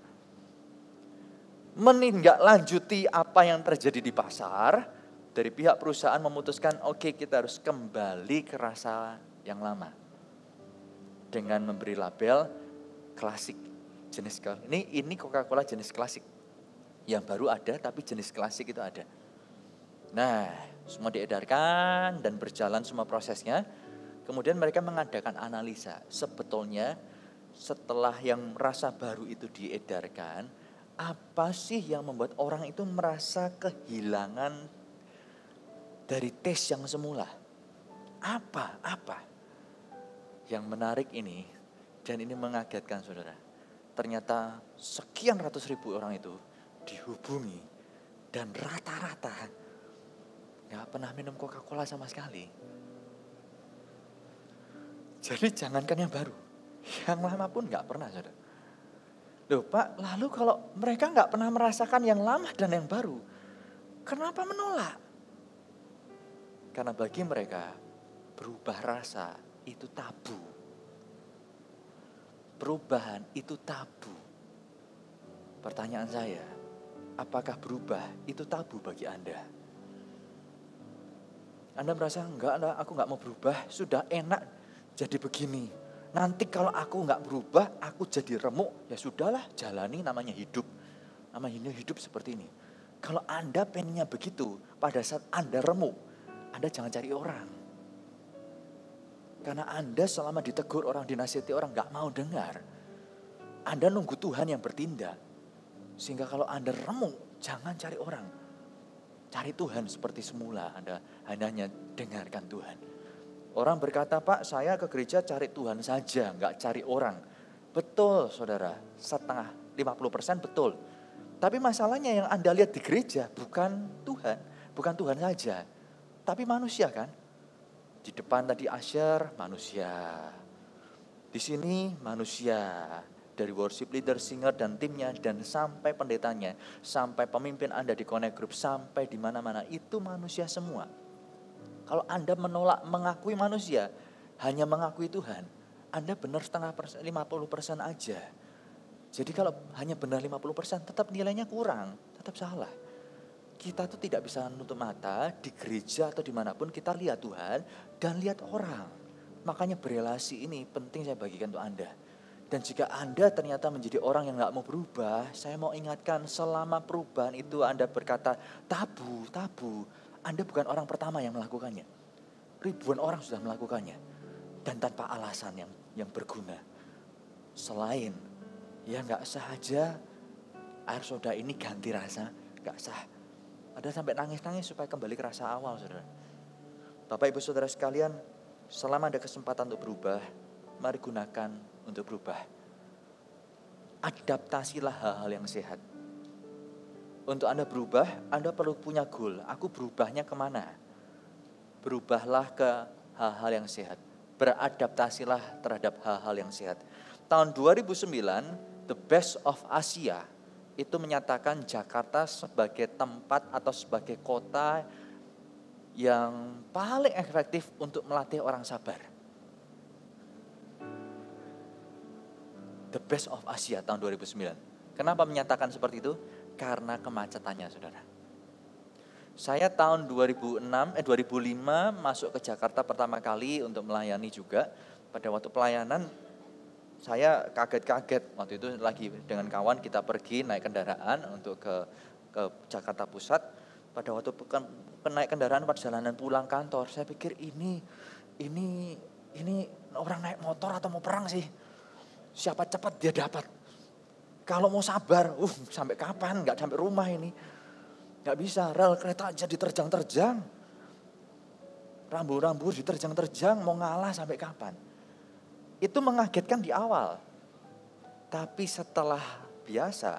Menindaklanjuti apa yang terjadi di pasar, dari pihak perusahaan memutuskan oke, kita harus kembali ke rasa yang lama. Dengan memberi label klasik. Jenis ini Coca-Cola jenis klasik. Yang baru ada tapi jenis klasik itu ada. Nah, semua diedarkan dan berjalan semua prosesnya. Kemudian mereka mengadakan analisa. Sebetulnya setelah yang rasa baru itu diedarkan, apa sih yang membuat orang itu merasa kehilangan dari tes yang semula? Apa? Yang menarik ini, dan ini mengagetkan saudara. Ternyata sekian ratus ribu orang itu dihubungi dan rata-rata gak pernah minum Coca-Cola sama sekali. Jadi jangankan yang baru, yang lama pun gak pernah saudara. Loh Pak, lalu kalau mereka gak pernah merasakan yang lama dan yang baru, kenapa menolak? Karena bagi mereka berubah rasa itu tabu. Perubahan itu tabu. Pertanyaan saya, apakah berubah itu tabu bagi Anda? Anda merasa enggak lah, aku enggak mau berubah, sudah enak jadi begini. Nanti kalau aku enggak berubah, aku jadi remuk, ya sudahlah jalani namanya hidup. Namanya hidup seperti ini. Kalau Anda pengennya begitu, pada saat Anda remuk, Anda jangan cari orang. Karena Anda selama ditegur orang, dinasihati orang gak mau dengar. Anda nunggu Tuhan yang bertindak. Sehingga kalau Anda remuk, jangan cari orang. Cari Tuhan seperti semula. Anda hanya dengarkan Tuhan. Orang berkata, Pak saya ke gereja cari Tuhan saja, gak cari orang. Betul saudara, setengah 50% betul. Tapi masalahnya yang Anda lihat di gereja bukan Tuhan. Bukan Tuhan saja. Tapi manusia kan, di depan tadi Asher manusia, di sini manusia, dari worship leader, singer dan timnya, dan sampai pendetanya, sampai pemimpin Anda di Connect Group, sampai di mana-mana itu manusia semua. Kalau Anda menolak mengakui manusia, hanya mengakui Tuhan, Anda benar setengah persen, 50% aja. Jadi kalau hanya benar 50% tetap nilainya kurang, tetap salah. Kita tuh tidak bisa menutup mata di gereja atau dimanapun kita lihat Tuhan dan lihat orang. Makanya berelasi ini penting saya bagikan untuk Anda. Dan jika Anda ternyata menjadi orang yang gak mau berubah, saya mau ingatkan selama perubahan itu Anda berkata tabu. Anda bukan orang pertama yang melakukannya. Ribuan orang sudah melakukannya. Dan tanpa alasan yang berguna. Selain ya gak sah aja air soda ini ganti rasa, gak sah. Ada sampai nangis-nangis supaya kembali ke rasa awal, saudara. Bapak ibu saudara sekalian, selama ada kesempatan untuk berubah, mari gunakan untuk berubah. Adaptasilah hal-hal yang sehat. Untuk Anda berubah, Anda perlu punya goal. Aku berubahnya kemana? Berubahlah ke hal-hal yang sehat. Beradaptasilah terhadap hal-hal yang sehat. Tahun 2009, The Best of Asia itu menyatakan Jakarta sebagai tempat atau sebagai kota yang paling efektif untuk melatih orang sabar. The Best of Asia tahun 2009. Kenapa menyatakan seperti itu? Karena kemacetannya, saudara. Saya tahun 2005 masuk ke Jakarta pertama kali untuk melayani juga. Pada waktu pelayanan saya kaget-kaget, waktu itu lagi dengan kawan kita pergi naik kendaraan untuk ke Jakarta Pusat. Pada waktu naik kendaraan perjalanan pulang kantor, saya pikir ini orang naik motor atau mau perang sih. Siapa cepat dia dapat. Kalau mau sabar, sampai kapan? Nggak sampai rumah ini. Nggak bisa, rel kereta aja diterjang-terjang. Rambu-rambu diterjang-terjang, mau ngalah sampai kapan? Itu mengagetkan di awal. Tapi setelah biasa,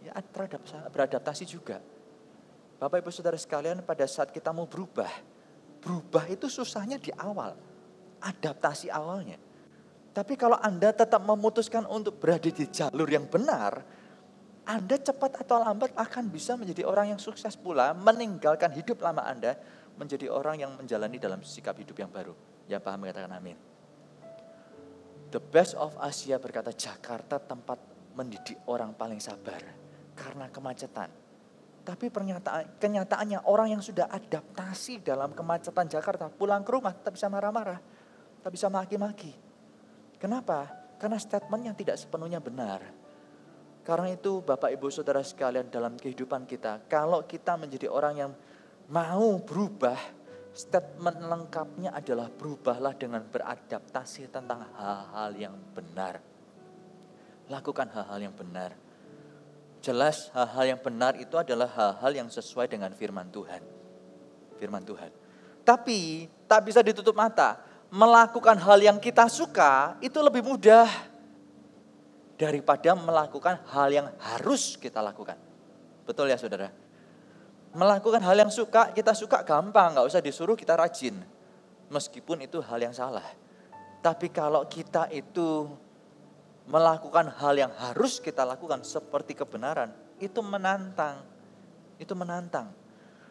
ya beradaptasi juga. Bapak ibu saudara sekalian, pada saat kita mau berubah itu susahnya di awal. Adaptasi awalnya. Tapi kalau Anda tetap memutuskan untuk berada di jalur yang benar, Anda cepat atau lambat akan bisa menjadi orang yang sukses pula, meninggalkan hidup lama Anda, menjadi orang yang menjalani dalam sikap hidup yang baru. Ya paham, katakan amin. The Best of Asia berkata Jakarta tempat mendidik orang paling sabar karena kemacetan. Tapi kenyataannya orang yang sudah adaptasi dalam kemacetan Jakarta pulang ke rumah tak bisa marah-marah, tak bisa maki-maki. Kenapa? Karena statementnya tidak sepenuhnya benar. Karena itu Bapak Ibu Saudara sekalian dalam kehidupan kita, kalau kita menjadi orang yang mau berubah, statement lengkapnya adalah berubahlah dengan beradaptasi tentang hal-hal yang benar. Lakukan hal-hal yang benar. Jelas hal-hal yang benar itu adalah hal-hal yang sesuai dengan firman Tuhan. Firman Tuhan. Tapi tak bisa ditutup mata. Melakukan hal yang kita suka itu lebih mudah daripada melakukan hal yang harus kita lakukan. Betul ya saudara? Melakukan hal yang kita suka gampang, gak usah disuruh kita rajin. Meskipun itu hal yang salah. Tapi kalau kita itu melakukan hal yang harus kita lakukan seperti kebenaran, itu menantang. Itu menantang.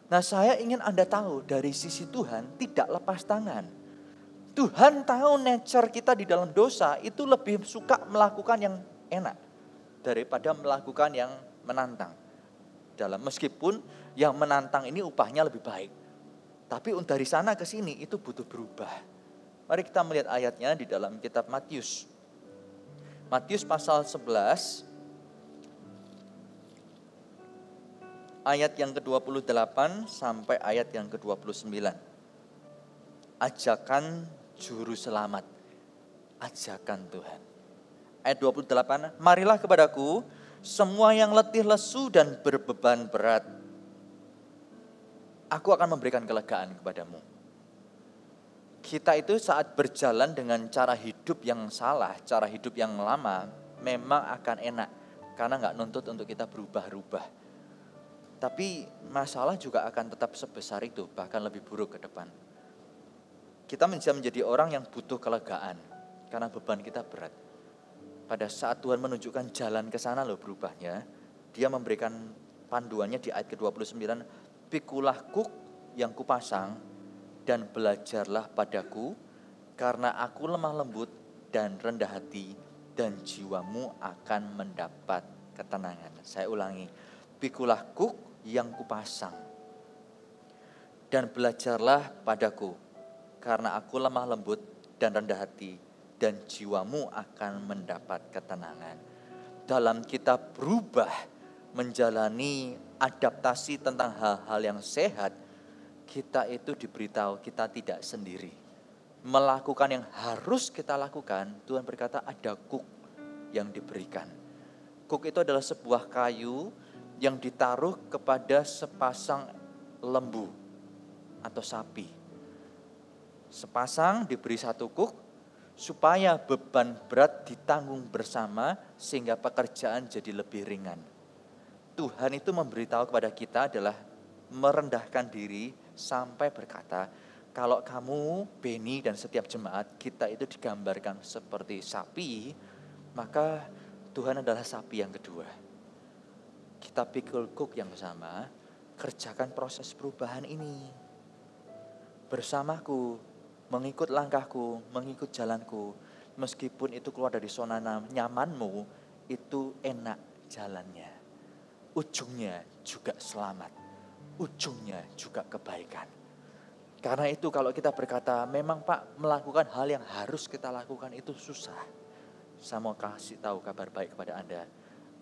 Nah saya ingin Anda tahu dari sisi Tuhan tidak lepas tangan. Tuhan tahu nature kita di dalam dosa itu lebih suka melakukan yang enak daripada melakukan yang menantang. Meskipun yang menantang ini upahnya lebih baik. Tapi dari sana ke sini itu butuh berubah. Mari kita melihat ayatnya di dalam kitab Matius. Matius pasal 11 ayat yang ke-28 sampai ayat yang ke-29. Ajakan juru selamat. Ajakan Tuhan. Ayat 28, marilah kepadaku semua yang letih lesu dan berbeban berat. Aku akan memberikan kelegaan kepadamu. Kita itu saat berjalan dengan cara hidup yang salah, cara hidup yang lama, memang akan enak. Karena gak nuntut untuk kita berubah-ubah. Tapi masalah juga akan tetap sebesar itu, bahkan lebih buruk ke depan. Kita bisa menjadi orang yang butuh kelegaan, karena beban kita berat. Pada saat Tuhan menunjukkan jalan ke sana loh berubahnya, dia memberikan panduannya di ayat ke-29, pikulah kuk yang kupasang dan belajarlah padaku, karena aku lemah lembut dan rendah hati, dan jiwamu akan mendapat ketenangan. Saya ulangi, pikulah kuk yang kupasang dan belajarlah padaku, karena aku lemah lembut dan rendah hati, dan jiwamu akan mendapat ketenangan. Dalam kita berubah menjalani adaptasi tentang hal-hal yang sehat, kita itu diberitahu kita tidak sendiri. Melakukan yang harus kita lakukan, Tuhan berkata ada kuk yang diberikan. Kuk itu adalah sebuah kayu yang ditaruh kepada sepasang lembu atau sapi. Sepasang diberi satu kuk supaya beban berat ditanggung bersama sehingga pekerjaan jadi lebih ringan. Tuhan itu memberitahu kepada kita adalah merendahkan diri sampai berkata, kalau kamu, Beni dan setiap jemaat, kita itu digambarkan seperti sapi, maka Tuhan adalah sapi yang kedua. Kita pikul kuk yang sama, kerjakan proses perubahan ini. Bersamaku, mengikut langkahku, mengikut jalanku. Meskipun itu keluar dari zona nyamanmu, itu enak jalannya. Ujungnya juga selamat, ujungnya juga kebaikan. Karena itu kalau kita berkata, memang Pak melakukan hal yang harus kita lakukan itu susah. Saya mau kasih tahu kabar baik kepada Anda.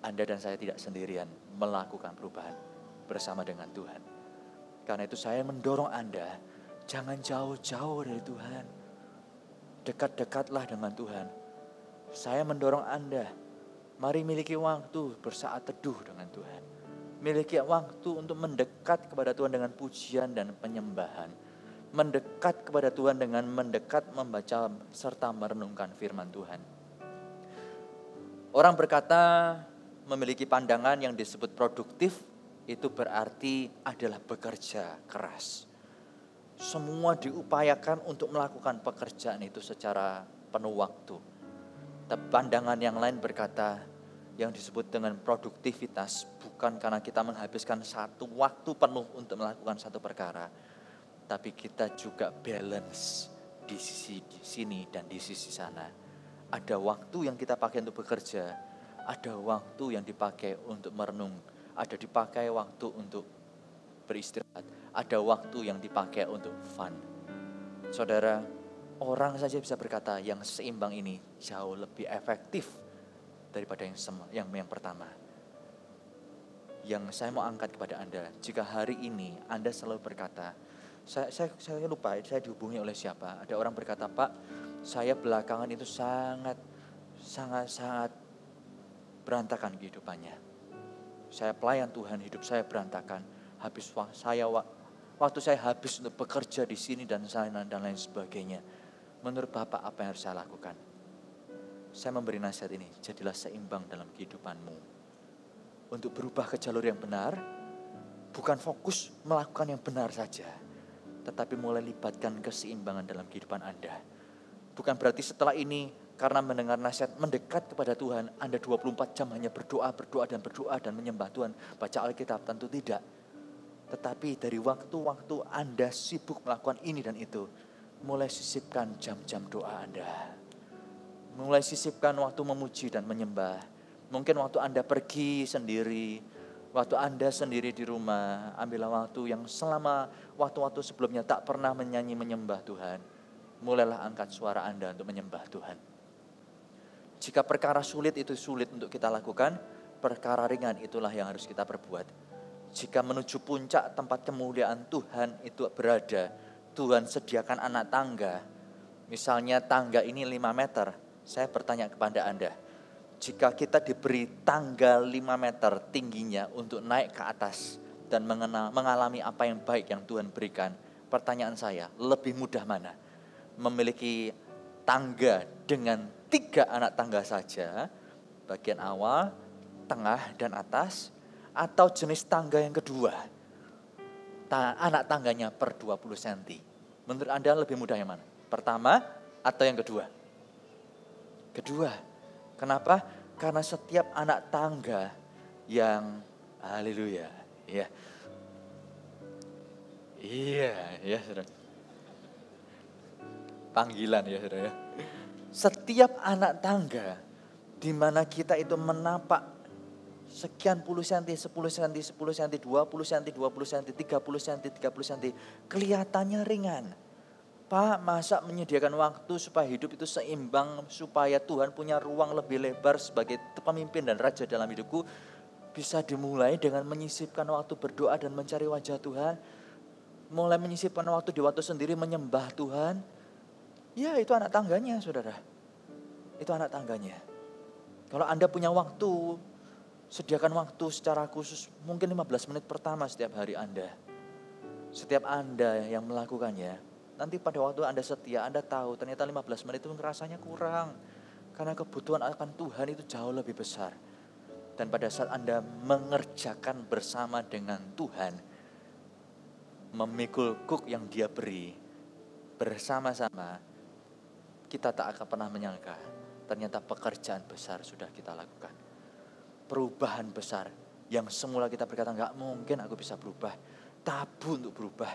Anda dan saya tidak sendirian melakukan perubahan bersama dengan Tuhan. Karena itu saya mendorong Anda, jangan jauh-jauh dari Tuhan. Dekat-dekatlah dengan Tuhan. Saya mendorong Anda, mari miliki waktu bersaat teduh dengan Tuhan. Miliki waktu untuk mendekat kepada Tuhan dengan pujian dan penyembahan. Mendekat kepada Tuhan dengan mendekat membaca serta merenungkan firman Tuhan. Orang berkata memiliki pandangan yang disebut produktif itu berarti adalah bekerja keras. Semua diupayakan untuk melakukan pekerjaan itu secara penuh waktu. Tapi pandangan yang lain berkata yang disebut dengan produktivitas bukan karena kita menghabiskan satu waktu penuh untuk melakukan satu perkara. Tapi kita juga balance di sisi sini dan di sisi sana. Ada waktu yang kita pakai untuk bekerja, ada waktu yang dipakai untuk merenung, ada dipakai waktu untuk beristirahat, ada waktu yang dipakai untuk fun. Saudara, orang saja bisa berkata yang seimbang ini jauh lebih efektif daripada yang pertama. Yang saya mau angkat kepada Anda, jika hari ini Anda selalu berkata, saya lupa, saya dihubungi oleh siapa. Ada orang berkata, Pak, saya belakangan itu sangat berantakan kehidupannya. Saya pelayan Tuhan, hidup saya berantakan. Waktu saya habis untuk bekerja di sini dan sana dan lain sebagainya. Menurut Bapak apa yang harus saya lakukan? Saya memberi nasihat ini, jadilah seimbang dalam kehidupanmu. Untuk berubah ke jalur yang benar, bukan fokus melakukan yang benar saja, tetapi mulai libatkan keseimbangan dalam kehidupan Anda. Bukan berarti setelah ini karena mendengar nasihat mendekat kepada Tuhan, Anda 24 jam hanya berdoa dan menyembah Tuhan, baca Alkitab, tentu tidak. Tetapi dari waktu-waktu Anda sibuk melakukan ini dan itu, mulai sisipkan jam-jam doa Anda. Mulai sisipkan waktu memuji dan menyembah. Mungkin waktu Anda pergi sendiri, waktu Anda sendiri di rumah, ambillah waktu yang selama waktu-waktu sebelumnya tak pernah menyanyi menyembah Tuhan. Mulailah angkat suara Anda untuk menyembah Tuhan. Jika perkara sulit itu sulit untuk kita lakukan, perkara ringan itulah yang harus kita perbuat. Jika menuju puncak tempat kemuliaan Tuhan itu berada, Tuhan sediakan anak tangga. Misalnya tangga ini 5 meter, saya bertanya kepada Anda, jika kita diberi tangga 5 meter tingginya untuk naik ke atas dan mengalami apa yang baik yang Tuhan berikan, pertanyaan saya, lebih mudah mana? Memiliki tangga dengan 3 anak tangga saja, bagian awal, tengah, dan atas, atau jenis tangga yang kedua, anak tangganya per 20 cm. Menurut Anda lebih mudah yang mana? Pertama atau yang kedua? Kedua. Kenapa? Karena setiap anak tangga yang haleluya, ya. Iya, Saudara. Panggilan ya, Saudara. Setiap anak tangga di mana kita itu menapak sekian puluh senti, 10 senti, 10 senti, 20 senti, 20 senti, 30 senti, 30 senti. Kelihatannya ringan. Pak, masa menyediakan waktu supaya hidup itu seimbang, supaya Tuhan punya ruang lebih lebar sebagai pemimpin dan raja dalam hidupku, bisa dimulai dengan menyisipkan waktu berdoa dan mencari wajah Tuhan. Mulai menyisipkan waktu di waktu sendiri menyembah Tuhan. Ya, itu anak tangganya, saudara. Itu anak tangganya. Kalau Anda punya waktu, sediakan waktu secara khusus, mungkin 15 menit pertama setiap hari Anda. Setiap Anda yang melakukannya, nanti pada waktu Anda setia, Anda tahu ternyata 15 menit itu rasanya kurang. Karena kebutuhan akan Tuhan itu jauh lebih besar. Dan pada saat Anda mengerjakan bersama dengan Tuhan, memikul kuk yang Dia beri, bersama-sama, kita tak akan pernah menyangka, ternyata pekerjaan besar sudah kita lakukan. Perubahan besar, yang semula kita berkata, gak mungkin aku bisa berubah, tabu untuk berubah.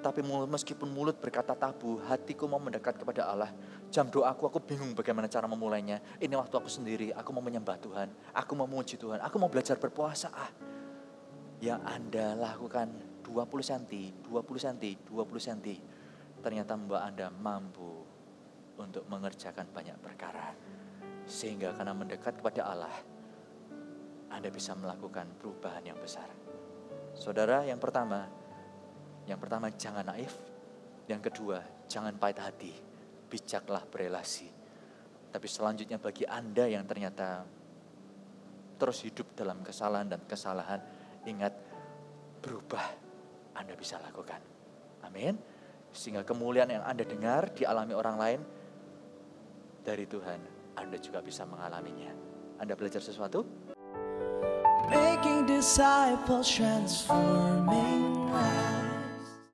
Tapi meskipun mulut berkata tabu, hatiku mau mendekat kepada Allah. Jam doaku, aku bingung bagaimana cara memulainya. Ini waktu aku sendiri, aku mau menyembah Tuhan. Aku mau memuji Tuhan, aku mau belajar berpuasa. Yang Anda lakukan 20 cm, 20 cm, 20 cm. Ternyata membuat Anda mampu untuk mengerjakan banyak perkara. Sehingga karena mendekat kepada Allah, Anda bisa melakukan perubahan yang besar. Saudara, yang pertama jangan naif. Yang kedua, jangan pahit hati. Bijaklah berelasi. Tapi selanjutnya bagi Anda yang ternyata terus hidup dalam kesalahan dan kesalahan, ingat, berubah Anda bisa lakukan. Amin. Sehingga kemuliaan yang Anda dengar dialami orang lain, dari Tuhan Anda juga bisa mengalaminya. Anda belajar sesuatu? Making disciples, transforming